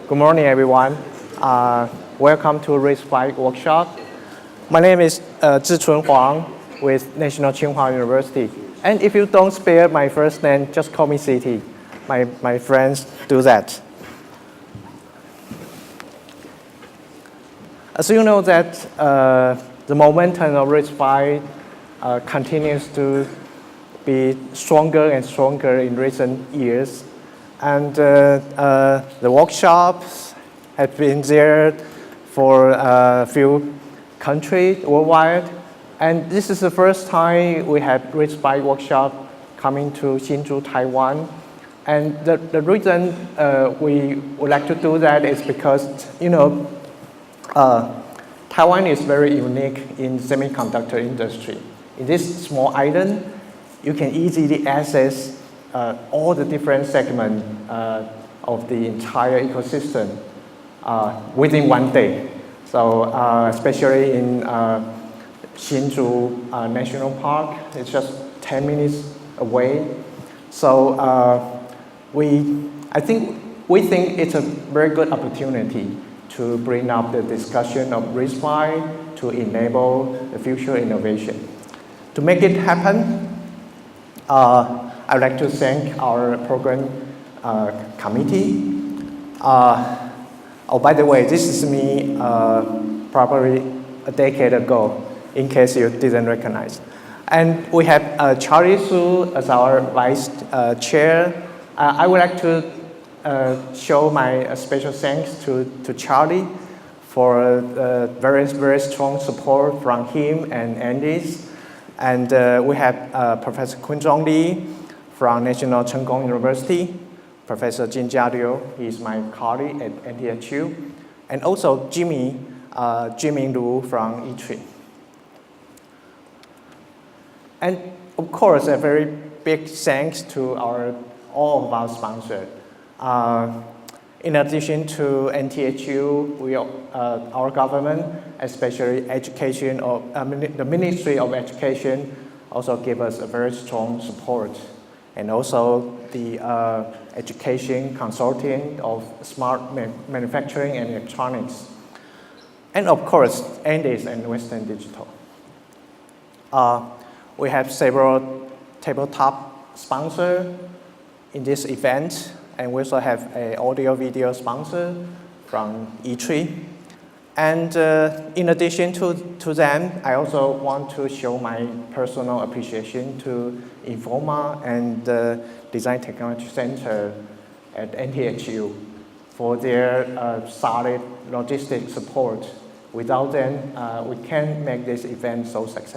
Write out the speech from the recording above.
Good morning, everyone. Welcome to RISC-V workshop. My name is Zhichun Huang with National Tsinghua University. And if you don't spare my first name, just call me CT. My friends do that. As you know that the momentum of RISC-V continues to be stronger and stronger in recent years. And the workshops have been there for a few countries worldwide. And this is the first time we have RISC-V workshop coming to Hsinchu, Taiwan. And the reason we would like to do that is because, Taiwan is very unique in semiconductor industry. In this small island, you can easily access all the different segments of the entire ecosystem within one day. So especially in Hsinchu National Park, it's just 10 minutes away. So we think it's a very good opportunity to bring up the discussion of RISC-V to enable the future innovation. To make it happen, I'd like to thank our program committee. Oh, by the way, this is me probably a decade ago, in case you didn't recognize. And we have Charlie Su as our vice chair. I would like to show my special thanks to Charlie for very, very strong support from him and Andy's. And we have Professor Kun Zhong Li from National Cheng Kung University, Professor Jin Jialiu, he is my colleague at NTHU, and also Jimmy Lu from E3. And of course, a very big thanks to all of our sponsors. In addition to NTHU, our government, especially education, the Ministry of Education, also gave us a very strong support. And also the education consulting of smart manufacturing and electronics. And of course, Andes and Western Digital. We have several tabletop sponsors in this event, and we also have an audio-video sponsor from E3. And in addition to them, I also want to show my personal appreciation to Informa and the Design Technology Center at NTHU for their solid logistic support. Without them, we can't make this event so successful.